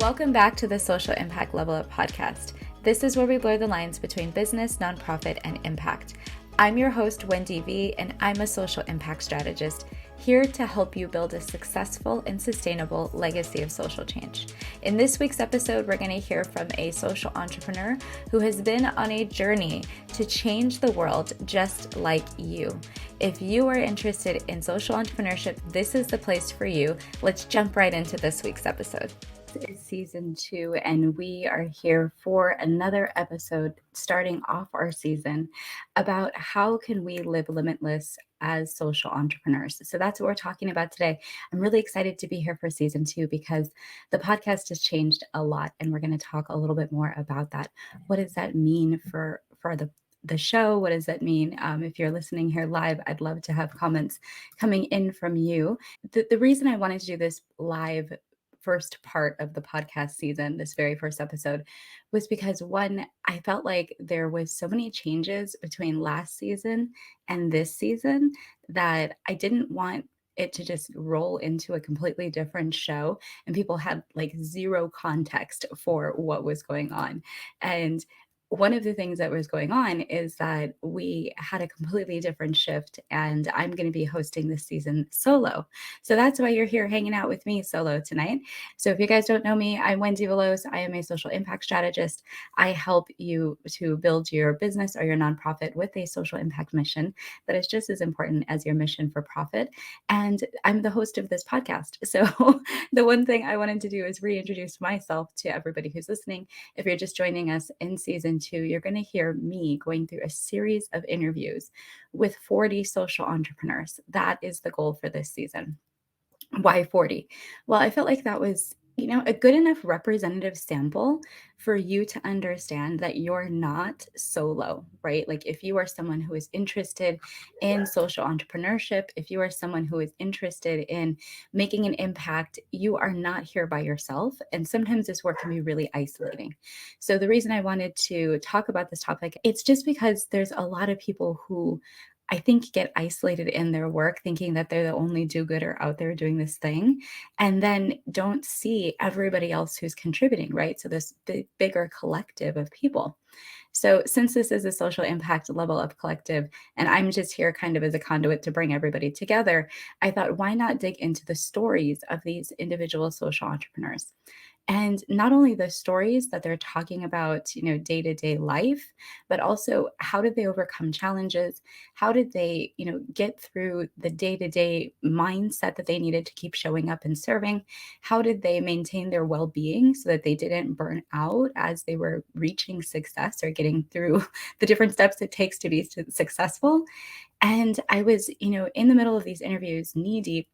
Welcome back to the Social Impact Level Up podcast. This is where we blur the lines between business, nonprofit, and impact. I'm your host, Wendie V, and I'm a social impact strategist here to help you build a successful and sustainable legacy of social change. In this week's episode, we're going to hear from a social entrepreneur who has been on a journey to change the world just like you. If you are interested in social entrepreneurship, this is the place for you. Let's jump right into this week's episode. This is season 2, and we are here for another episode starting off our season about how can we live limitless as social entrepreneurs. So that's what we're talking about today. I'm really excited to be here for season 2 because the podcast has changed a lot, and we're going to talk a little bit more about that. What does that mean for the show? What does that mean? If you're listening here live, I'd love to have comments coming in from you. The reason I wanted to do this live first part of the podcast season, this very first episode, was because one, I felt like there was so many changes between last season and this season that I didn't want it to just roll into a completely different show and people had like zero context for what was going on. And one of the things that was going on is that we had a completely different shift, and I'm going to be hosting this season solo. So that's why you're here hanging out with me solo tonight. So if you guys don't know me, I'm Wendie Veloz. I am a social impact strategist. I help you to build your business or your nonprofit with a social impact mission that is just as important as your mission for profit. And I'm the host of this podcast. So the one thing I wanted to do is reintroduce myself to everybody who's listening. If you're just joining us in season 2, you're going to hear me going through a series of interviews with 40 social entrepreneurs. That is the goal for this season. Why 40? Well, I felt like that was, a good enough representative sample for you to understand that you're not solo, right? Like if you are someone who is interested in social entrepreneurship, if you are someone who is interested in making an impact, you are not here by yourself. And sometimes this work can be really isolating. So the reason I wanted to talk about this topic, it's just because there's a lot of people who I think get isolated in their work, thinking that they're the only do-gooder out there doing this thing, and then don't see everybody else who's contributing, right? So this bigger collective of people. So since this is a social impact level up collective, and I'm just here kind of as a conduit to bring everybody together, I thought, why not dig into the stories of these individual social entrepreneurs? And not only the stories that they're talking about, day-to-day life, but also how did they overcome challenges? How did they, get through the day-to-day mindset that they needed to keep showing up and serving? How did they maintain their well-being so that they didn't burn out as they were reaching success or getting through the different steps it takes to be successful? And I was, in the middle of these interviews, knee deep,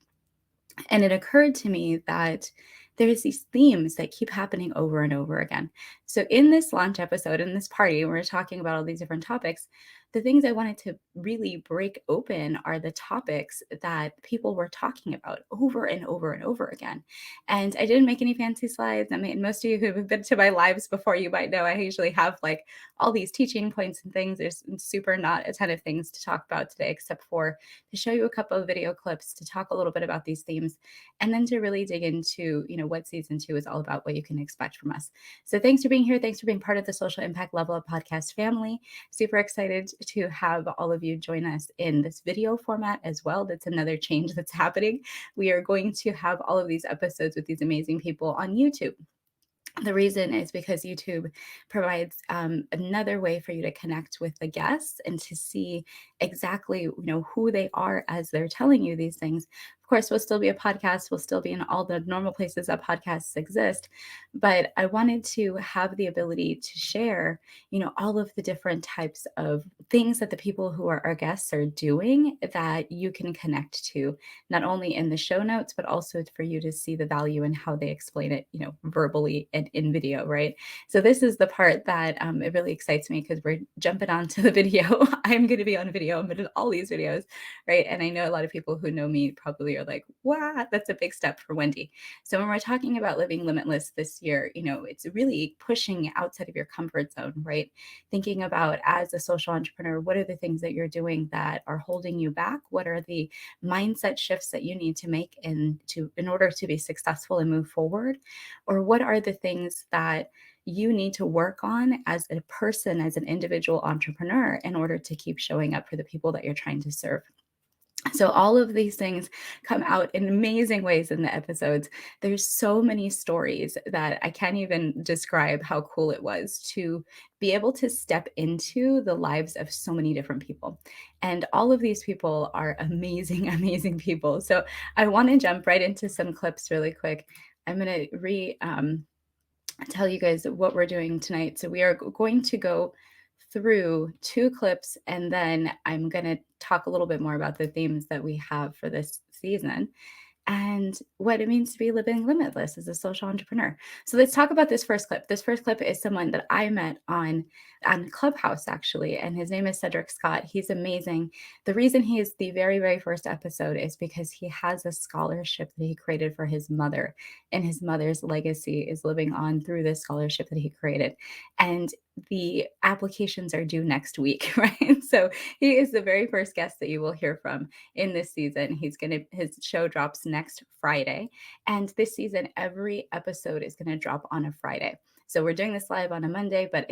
and it occurred to me that there's these themes that keep happening over and over again. So in this launch episode, in this party, we're talking about all these different topics. The things I wanted to really break open are the topics that people were talking about over and over and over again. And I didn't make any fancy slides. I mean, most of you who have been to my lives before, you might know I usually have like all these teaching points and things. There's super not a ton of things to talk about today, except for to show you a couple of video clips to talk a little bit about these themes, and then to really dig into, what season 2 is all about, what you can expect from us. So thanks for being here. Thanks for being part of the Social Impact Level Up podcast family. Super excited to have all of you join us in this video format as well. That's another change that's happening. We are going to have all of these episodes with these amazing people on YouTube. The reason is because YouTube provides another way for you to connect with the guests and to see exactly, who they are as they're telling you these things. Of course, we'll still be a podcast. We'll still be in all the normal places that podcasts exist. But I wanted to have the ability to share, all of the different types of things that the people who are our guests are doing that you can connect to, not only in the show notes, but also for you to see the value in how they explain it, verbally and in video, right? So this is the part that it really excites me because we're jumping onto the video. I'm going to be on video. I'm in all these videos, right? And I know a lot of people who know me probably are you're like, wow, that's a big step for Wendie. So when we're talking about living limitless this year, it's really pushing outside of your comfort zone, right? Thinking about, as a social entrepreneur, what are the things that you're doing that are holding you back? What are the mindset shifts that you need to make in order to be successful and move forward? Or what are the things that you need to work on as a person, as an individual entrepreneur, in order to keep showing up for the people that you're trying to serve? So all of these things come out in amazing ways in the episodes. There's so many stories that I can't even describe how cool it was to be able to step into the lives of so many different people. And all of these people are amazing, amazing people. So I want to jump right into some clips really quick. I'm going to tell you guys what we're doing tonight. So we are going to go through 2 clips, and then I'm going to talk a little bit more about the themes that we have for this season and what it means to be living limitless as a social entrepreneur. So let's talk about this first clip. This first clip is someone that I met on Clubhouse, actually, and his name is Cedric Scott. He's amazing. The reason he is the very, very first episode is because he has a scholarship that he created for his mother, and his mother's legacy is living on through this scholarship that he created. And the applications are due next week, right? So he is the very first guest that you will hear from in this season. His show drops next Friday. And this season, every episode is gonna drop on a Friday. So we're doing this live on a Monday, but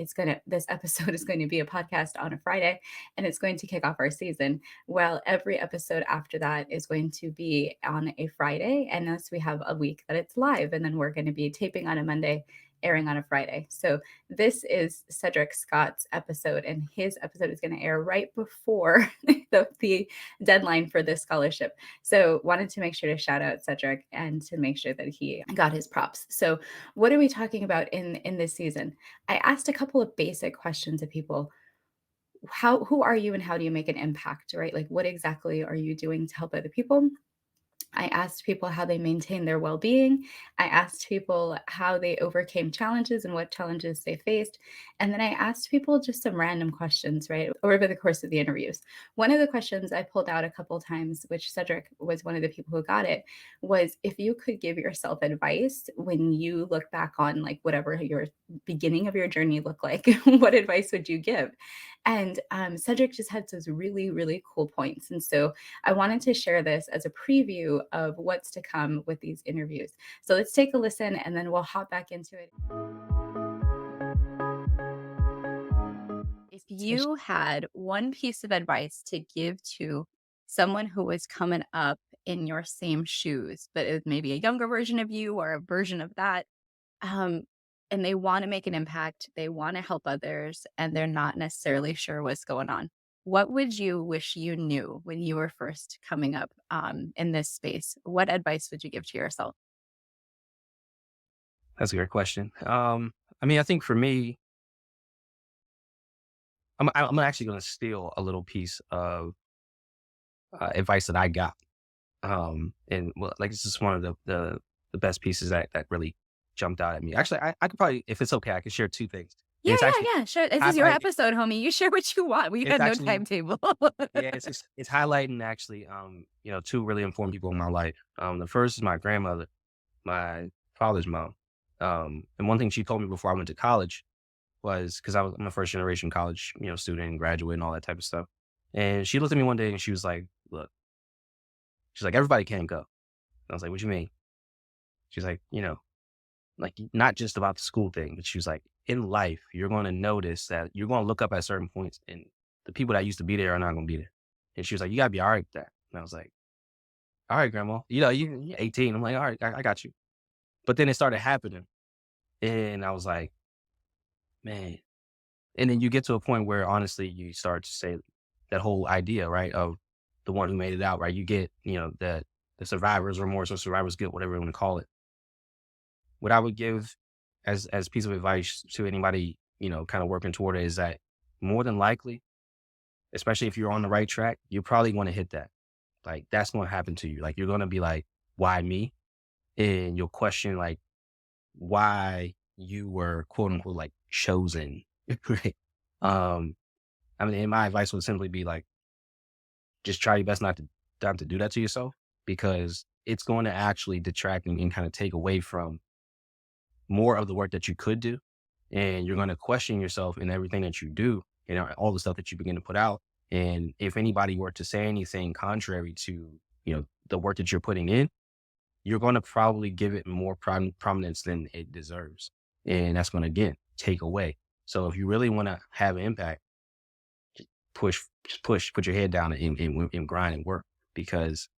this episode is going to be a podcast on a Friday, and it's going to kick off our season. Well, every episode after that is going to be on a Friday, unless we have a week that it's live, and then we're going to be taping on a Monday, airing on a Friday. So this is Cedric Scott's episode, and his episode is going to air right before the deadline for this scholarship. So wanted to make sure to shout out Cedric and to make sure that he got his props. So what are we talking about in this season? I asked a couple of basic questions of people. Who are you and how do you make an impact, right? Like, what exactly are you doing to help other people? I asked people how they maintain their well being. I asked people how they overcame challenges and what challenges they faced. And then I asked people just some random questions, right, over the course of the interviews. One of the questions I pulled out a couple of times, which Cedric was one of the people who got it, was if you could give yourself advice when you look back on, like, whatever your beginning of your journey looked like, what advice would you give? And Cedric just had those really, really cool points. And so I wanted to share this as a preview of what's to come with these interviews. So let's take a listen and then we'll hop back into it. If you had one piece of advice to give to someone who was coming up in your same shoes, but it was maybe a younger version of you or a version of that, um, and they want to make an impact, they want to help others, and they're not necessarily sure what's going on, what would you wish you knew when you were first coming up in this space? What advice would you give to yourself? That's a great question. I mean, I think for me, I'm actually going to steal a little piece of advice that I got. And well, like this is one of the best pieces that really jumped out at me. Actually, I could probably, if it's okay, I could share two things. Yeah, And it's actually yeah, sure. This is your highlight. episode, homie. You share what you want. We It's got no actually timetable. yeah, it's highlighting actually two really important people in my life. The first is my grandmother, my father's mom. And one thing she told me before I went to college was because I'm a first generation college, student and graduate and all that type of stuff. And she looked at me one day and she was like, look, she's like, everybody can't go. And I was like, what you mean? She's like, like not just about the school thing, but she was like, in life, you're going to notice that you're going to look up at certain points and the people that used to be there are not going to be there. And she was like, you got to be all right with that. And I was like, all right, grandma, you're 18. I'm like, all right, I got you. But then it started happening. And I was like, man. And then you get to a point where honestly, you start to say that whole idea, right, of the one who made it out, right? You get, that the survivor's remorse or survivor's guilt, whatever you want to call it. What I would give as piece of advice to anybody, kind of working toward it is that more than likely, especially if you're on the right track, you probably want to hit that. Like that's going to happen to you. Like you're going to be like, why me? And you'll question like why you were quote unquote like chosen. Right. Um, I mean, and my advice would simply be like, just try your best not to do that to yourself. because it's going to actually detract and kind of take away from more of the work that you could do. And you're going to question yourself in everything that you do and all the stuff that you begin to put out. And if anybody were to say anything contrary to, the work that you're putting in, you're going to probably give it more prominence than it deserves. And that's going to, again, take away. So if you really want to have an impact, push, put your head down and grind and work, because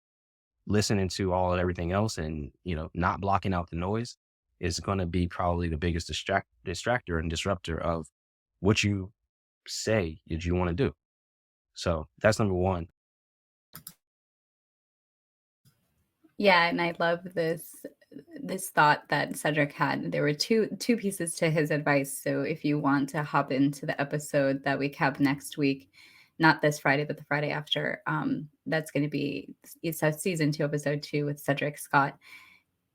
listening to everything else and, not blocking out the noise is going to be probably the biggest distractor and disruptor of what you say that you want to do. So that's number one. Yeah, and I love this thought that Cedric had. There were two pieces to his advice. So if you want to hop into the episode that we have next week, not this Friday, but the Friday after, that's going to be season 2, episode 2 with Cedric Scott.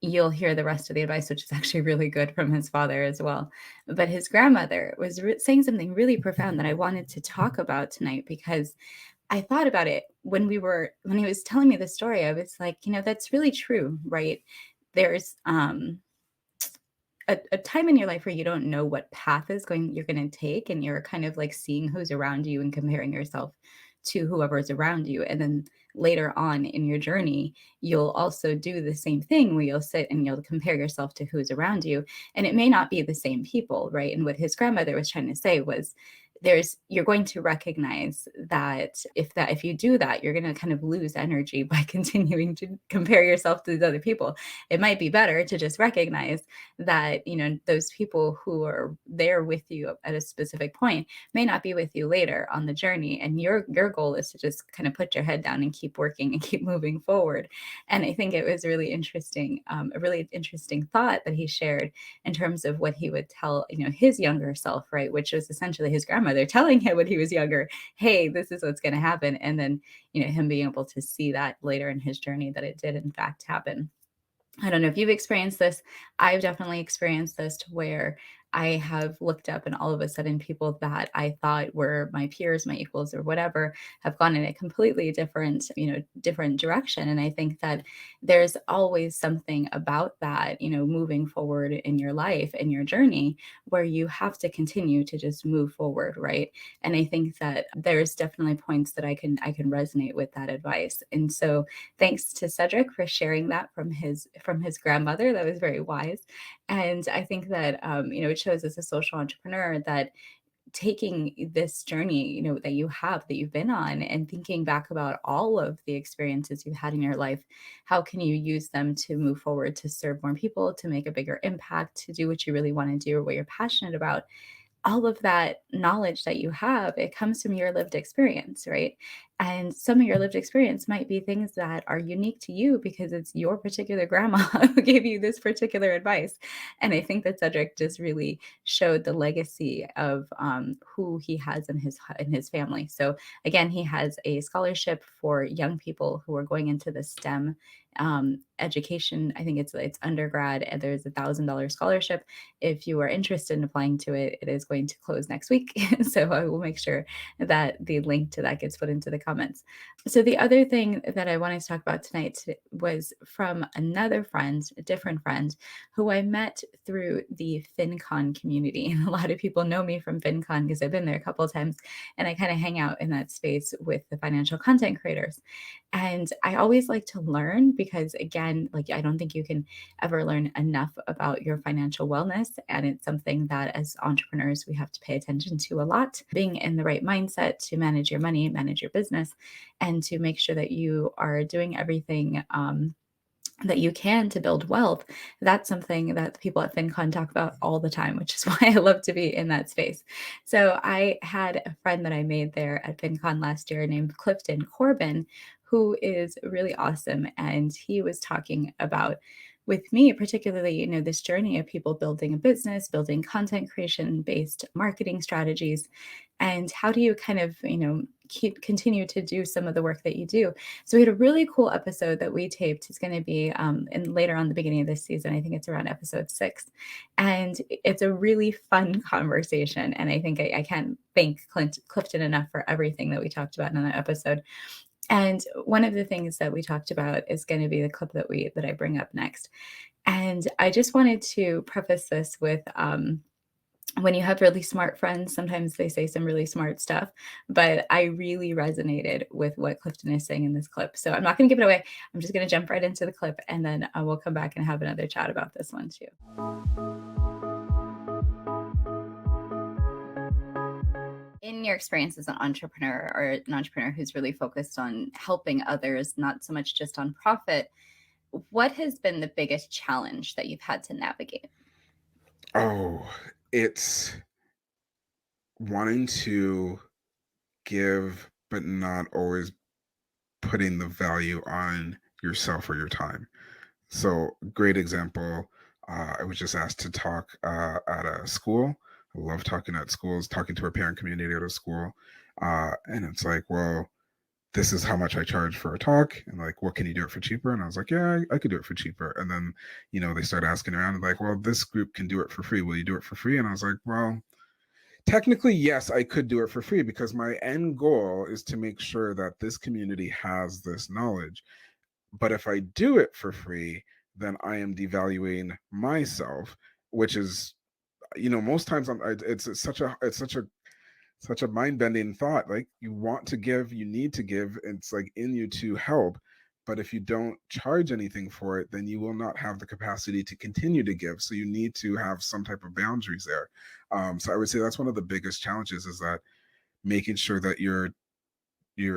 You'll hear the rest of the advice, which is actually really good from his father as well. But his grandmother was saying something really profound that I wanted to talk about tonight, because I thought about it when he was telling me the story. I was like, that's really true, right? There's a time in your life where you don't know what path you're going to take, and you're kind of like seeing who's around you and comparing yourself to whoever's around you. And then later on in your journey, you'll also do the same thing where you'll sit and you'll compare yourself to who's around you. And it may not be the same people, right? And what his grandmother was trying to say was, you're going to recognize that if you do that, you're going to kind of lose energy by continuing to compare yourself to these other people. It might be better to just recognize that, those people who are there with you at a specific point may not be with you later on the journey. And your goal is to just kind of put your head down and keep working and keep moving forward. And I think it was really interesting, a really interesting thought that he shared in terms of what he would tell, his younger self, right? Which was essentially his grandmother telling him when he was younger, hey, this is what's going to happen. And then, him being able to see that later in his journey that it did in fact happen. I don't know if you've experienced this. I've definitely experienced this, to where I have looked up and all of a sudden people that I thought were my peers, my equals or whatever, have gone in a completely different, different direction. And I think that there's always something about that, moving forward in your life and your journey, where you have to continue to just move forward, right? And I think that there's definitely points that I can resonate with that advice. And so thanks to Cedric for sharing that from his grandmother. That was very wise. And I think that, it shows as a social entrepreneur that taking this journey, that you've been on, and thinking back about all of the experiences you've had in your life, how can you use them to move forward, to serve more people, to make a bigger impact, to do what you really want to do or what you're passionate about. All of that knowledge that you have, it comes from your lived experience, right? And some of your lived experience might be things that are unique to you because it's your particular grandma who gave you this particular advice. And I think that Cedric just really showed the legacy of who he has in his family. So again, he has a scholarship for young people who are going into the STEM education. I think it's undergrad, and there's $1,000 scholarship. If you are interested in applying to it, it is going to close next week. So I will make sure that the link to that gets put into the comments. So the other thing that I wanted to talk about tonight was from another friend, a different friend, who I met through the FinCon community. And a lot of people know me from FinCon because I've been there a couple of times, and I kind of hang out in that space with the financial content creators. And I always like to learn because, again, like, I don't think you can ever learn enough about your financial wellness. And it's something that as entrepreneurs, we have to pay attention to a lot. Being in the right mindset to manage your money, manage your business, and to make sure that you are doing everything that you can to build wealth. That's something that the people at FinCon talk about all the time, which is why I love to be in that space. So I had a friend that I made there at FinCon last year named Clifton Corbin, who is really awesome. And he was talking about, with me particularly, this journey of people building a business, building content creation based marketing strategies, and how do you kind of, continue to do some of the work that you do. So we had a really cool episode that we taped. It's going to be in later on the beginning of this season. I think it's around episode 6. And it's a really fun conversation. And I think I can't thank Clifton enough for everything that we talked about in that episode. And one of the things that we talked about is going to be the clip that I bring up next. And I just wanted to preface this with when you have really smart friends, sometimes they say some really smart stuff, but I really resonated with what Clifton is saying in this clip. So I'm not going to give it away. I'm just going to jump right into the clip, and then we'll come back and have another chat about this one too. In your experience as an entrepreneur, or an entrepreneur who's really focused on helping others, not so much just on profit, what has been the biggest challenge that you've had to navigate? Oh, it's wanting to give, but not always putting the value on yourself or your time. So, great example. I was just asked to talk at a school. I love talking at schools, talking to our parent community at a school. And it's like, well, this is how much I charge for a talk. And like, what can you do it for cheaper? And I was like, yeah, I could do it for cheaper. And then, they start asking around and like, well, this group can do it for free. Will you do it for free? And I was like, well, technically, yes, I could do it for free because my end goal is to make sure that this community has this knowledge. But if I do it for free, then I am devaluing myself, which is, most times it's such a mind-bending thought. Like, you want to give, you need to give, it's like in you to help. But if you don't charge anything for it, then you will not have the capacity to continue to give. So you need to have some type of boundaries there. So I would say that's one of the biggest challenges, is that making sure that you're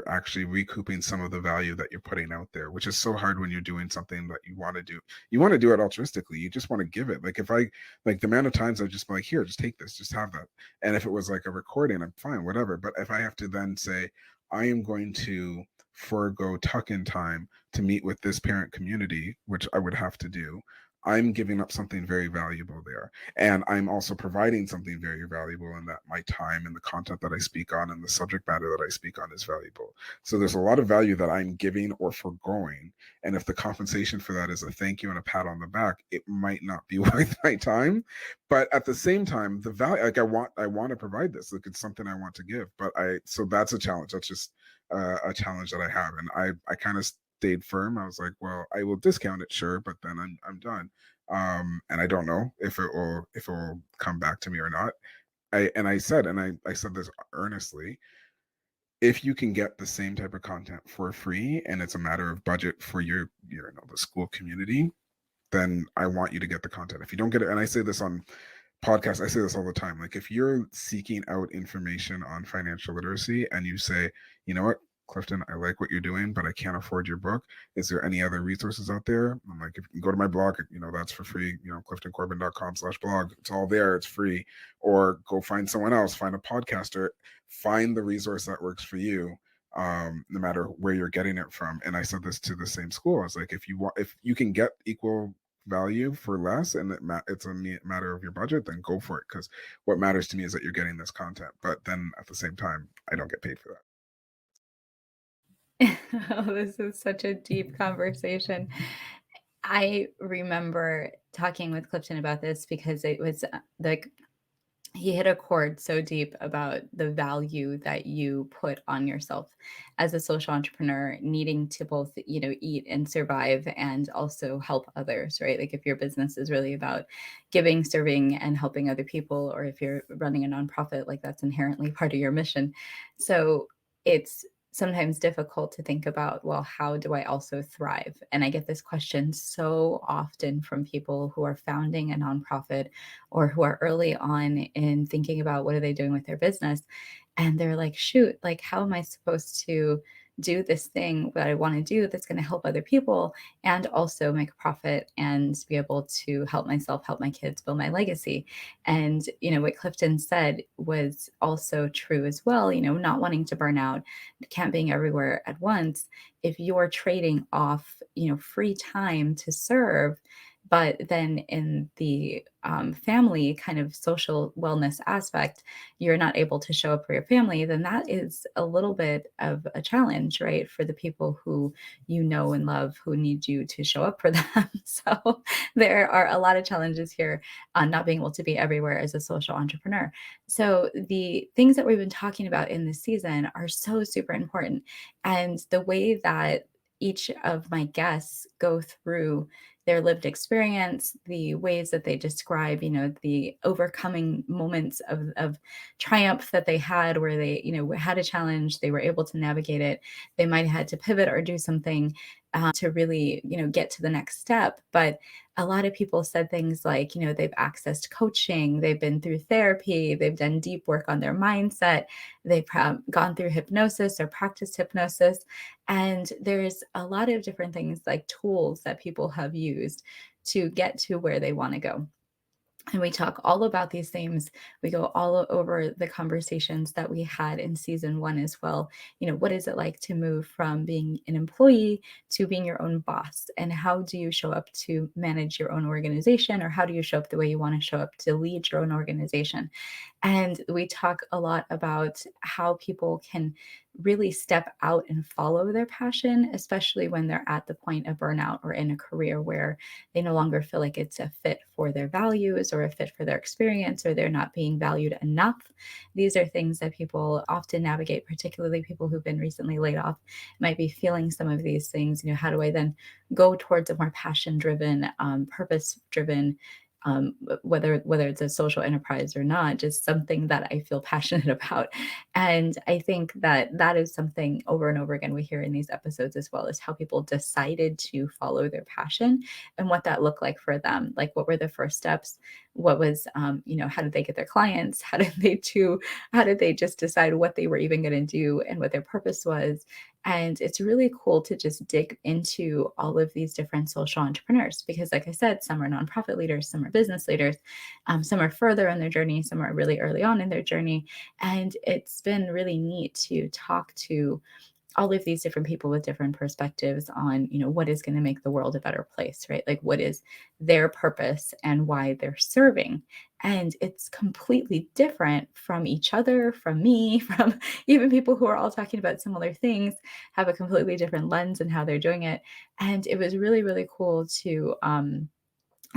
actually recouping some of the value that you're putting out there, which is so hard when you're doing something that you want to do. You want to do it altruistically. You just want to give it. Like, if I, like, the amount of times I've just been like, here, just take this, just have that. And if it was like a recording, I'm fine, whatever. But if I have to then say, I am going to forego tuck-in time to meet with this parent community, which I would have to do, I'm giving up something very valuable there. And I'm also providing something very valuable in that my time and the content that I speak on and the subject matter that I speak on is valuable. So there's a lot of value that I'm giving or foregoing. And if the compensation for that is a thank you and a pat on the back, it might not be worth my time. But at the same time, the value, like, I want to provide this. Like, it's something I want to give. So that's a challenge. That's just a challenge that I have. And I kind of stayed firm. I was like, well, I will discount it, sure, but then I'm done. And I don't know if it will come back to me or not. I said this earnestly. If you can get the same type of content for free, and it's a matter of budget for your the school community, then I want you to get the content. If you don't get it, and I say this on podcasts, I say this all the time. Like, if you're seeking out information on financial literacy and you say, you know what, Clifton, I like what you're doing, but I can't afford your book. Is there any other resources out there? I'm like, if you can go to my blog, that's for free, cliftoncorbin.com/blog. It's all there. It's free. Or go find someone else, find a podcaster, find the resource that works for you. No matter where you're getting it from. And I said this to the same school. I was like, if you can get equal value for less, and it's a matter of your budget, then go for it, because what matters to me is that you're getting this content. But then at the same time, I don't get paid for that. Oh, this is such a deep conversation. I remember talking with Clifton about this because it was like he hit a chord so deep about the value that you put on yourself as a social entrepreneur, needing to both, eat and survive and also help others, right? Like, if your business is really about giving, serving, and helping other people, or if you're running a nonprofit, like, that's inherently part of your mission. So it's sometimes difficult to think about, well, how do I also thrive? And I get this question so often from people who are founding a nonprofit or who are early on in thinking about what are they doing with their business. And they're like, shoot, like, how am I supposed to do this thing that I want to do that's going to help other people and also make a profit and be able to help myself, help my kids, build my legacy? And, what Clifton said was also true as well, not wanting to burn out, can't being everywhere at once. If you're trading off, free time to serve, But then in the family kind of social wellness aspect, you're not able to show up for your family, then that is a little bit of a challenge, right? For the people who you know and love who need you to show up for them. So there are a lot of challenges here on not being able to be everywhere as a social entrepreneur. So the things that we've been talking about in this season are so super important. And the way that each of my guests go through their lived experience, the ways that they describe, the overcoming moments of triumph that they had where they, had a challenge, they were able to navigate it. They might have had to pivot or do something to really, get to the next step. But a lot of people said things like, they've accessed coaching, they've been through therapy, they've done deep work on their mindset, they've gone through hypnosis or practiced hypnosis. And there's a lot of different things like tools that people have used to get to where they want to go. And we talk all about these things. We go all over the conversations that we had in season 1 as well. What is it like to move from being an employee to being your own boss? And how do you show up to manage your own organization? Or how do you show up the way you want to show up to lead your own organization? And we talk a lot about how people can really step out and follow their passion, especially when they're at the point of burnout or in a career where they no longer feel like it's a fit for their values or a fit for their experience, or they're not being valued enough. These are things that people often navigate, particularly people who've been recently laid off, might be feeling some of these things. How do I then go towards a more passion-driven, purpose-driven, whether it's a social enterprise or not, just something that I feel passionate about. And I think that that is something over and over again we hear in these episodes as well, is how people decided to follow their passion and what that looked like for them. Like, what were the first steps? What was, how did they get their clients? How did they just decide what they were even going to do and what their purpose was? And it's really cool to just dig into all of these different social entrepreneurs, because, like I said, some are nonprofit leaders, some are business leaders, some are further in their journey, some are really early on in their journey. And it's been really neat to talk to all of these different people with different perspectives on, what is going to make the world a better place, right? Like, what is their purpose and why they're serving. And it's completely different from each other, from me, from even people who are all talking about similar things, have a completely different lens in how they're doing it. And it was really, really cool to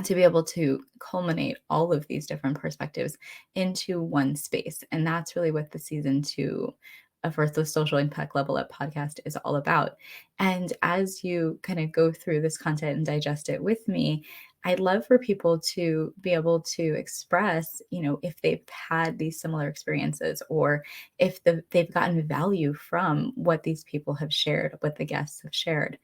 be able to culminate all of these different perspectives into one space. And that's really what the season 2 of the Social Impact Level Up podcast is all about. And as you kind of go through this content and digest it with me, I'd love for people to be able to express, if they've had these similar experiences, or if they've gotten value from what these people have shared, what the guests have shared.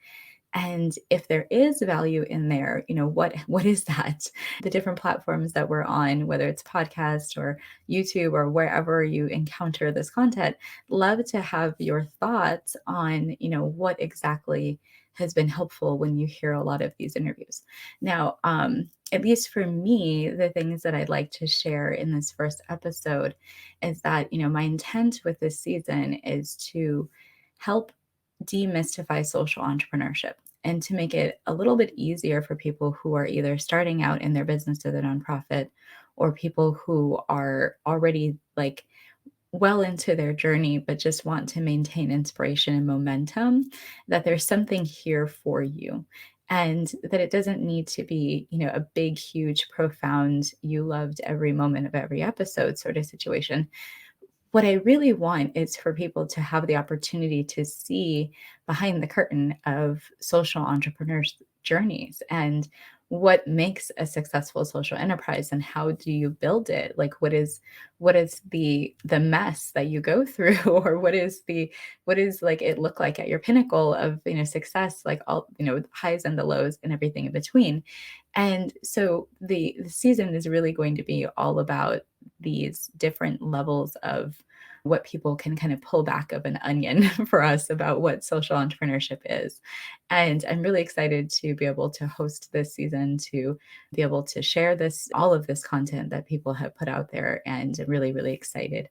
And if there is value in there, what is that? The different platforms that we're on, whether it's podcast or YouTube or wherever you encounter this content, love to have your thoughts on, what exactly has been helpful when you hear a lot of these interviews. Now, at least for me, the things that I'd like to share in this first episode is that, my intent with this season is to help demystify social entrepreneurship and to make it a little bit easier for people who are either starting out in their business or their nonprofit, or people who are already like well into their journey but just want to maintain inspiration and momentum, that there's something here for you. And that it doesn't need to be, a big, huge, profound, you loved every moment of every episode sort of situation. What I really want is for people to have the opportunity to see behind the curtain of social entrepreneurs' journeys and what makes a successful social enterprise and how do you build it? Like, what is the mess that you go through, or what is like it look like at your pinnacle of, success, like all, highs and the lows and everything in between. And so the season is really going to be all about these different levels of what people can kind of pull back of an onion for us about what social entrepreneurship is. And I'm really excited to be able to host this season, to be able to share all of this content that people have put out there. And I'm really, really excited.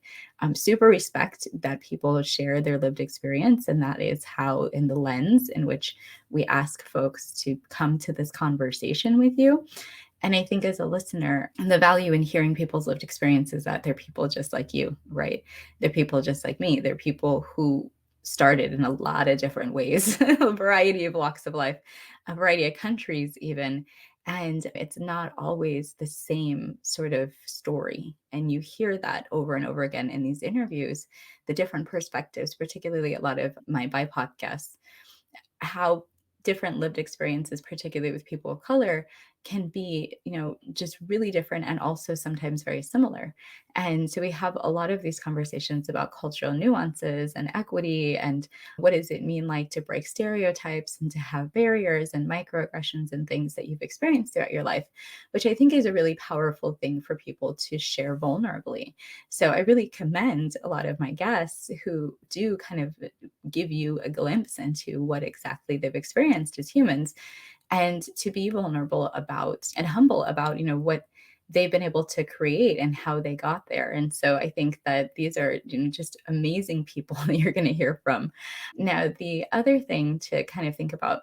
Super respect that people share their lived experience. And that is how, in the lens in which we ask folks to come to this conversation with you. And I think as a listener, the value in hearing people's lived experience is that they're people just like you, right? They're people just like me. They're people who started in a lot of different ways, a variety of walks of life, a variety of countries even. And it's not always the same sort of story. And you hear that over and over again in these interviews, the different perspectives, particularly a lot of my BIPOC guests, how different lived experiences, particularly with people of color, can be, just really different and also sometimes very similar. And so we have a lot of these conversations about cultural nuances and equity and what does it mean like to break stereotypes and to have barriers and microaggressions and things that you've experienced throughout your life, which I think is a really powerful thing for people to share vulnerably. So I really commend a lot of my guests who do kind of give you a glimpse into what exactly they've experienced as humans, and to be vulnerable about and humble about, what they've been able to create and how they got there. And so I think that these are, just amazing people that you're going to hear from. Now, the other thing to kind of think about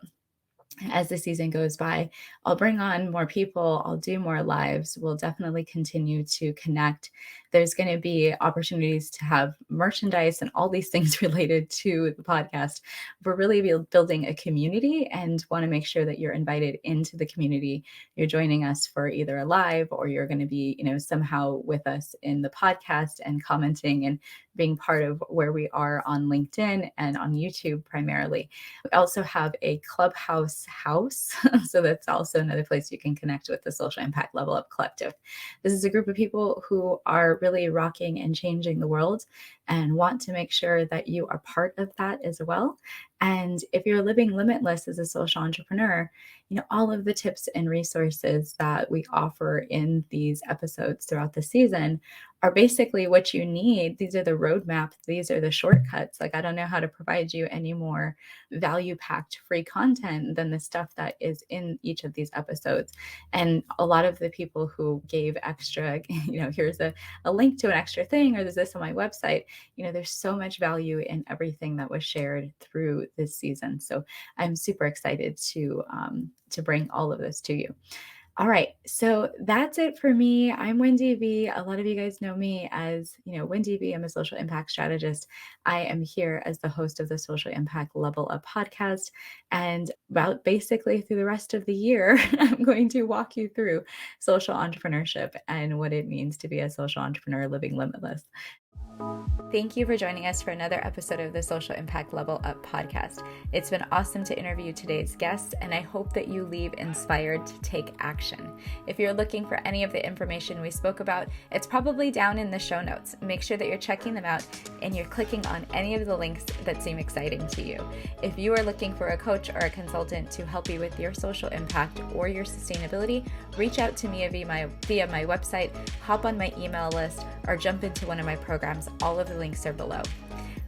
as the season goes by, I'll bring on more people. I'll do more lives. We'll definitely continue to connect. There's going to be opportunities to have merchandise and all these things related to the podcast. We're really building a community and want to make sure that you're invited into the community. You're joining us for either a live or you're going to be, somehow with us in the podcast and commenting and being part of where we are on LinkedIn and on YouTube primarily. We also have a Clubhouse house. So that's also another place you can connect with the Social Impact Level Up Collective. This is a group of people who are really rocking and changing the world and want to make sure that you are part of that as well. And if you're living limitless as a social entrepreneur, all of the tips and resources that we offer in these episodes throughout the season are basically what you need. These are the roadmap. These are the shortcuts. Like, I don't know how to provide you any more value-packed free content than the stuff that is in each of these episodes. And a lot of the people who gave extra, here's a link to an extra thing, or there's this on my website, there's so much value in everything that was shared through this season. So I'm super excited to bring all of this to you. All right, so that's it for me. I'm Wendie V. A lot of you guys know me as, Wendie V. I'm a social impact strategist. I am here as the host of the Social Impact Level Up podcast. And about basically through the rest of the year, I'm going to walk you through social entrepreneurship and what it means to be a social entrepreneur living limitless. Thank you for joining us for another episode of the Social Impact Level Up podcast. It's been awesome to interview today's guests, and I hope that you leave inspired to take action. If you're looking for any of the information we spoke about, it's probably down in the show notes. Make sure that you're checking them out and you're clicking on any of the links that seem exciting to you. If you are looking for a coach or a consultant to help you with your social impact or your sustainability, reach out to me via my website, hop on my email list, or jump into one of my programs. All of the links are below.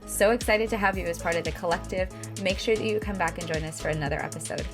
So excited to have you as part of the collective. Make sure that you come back and join us for another episode.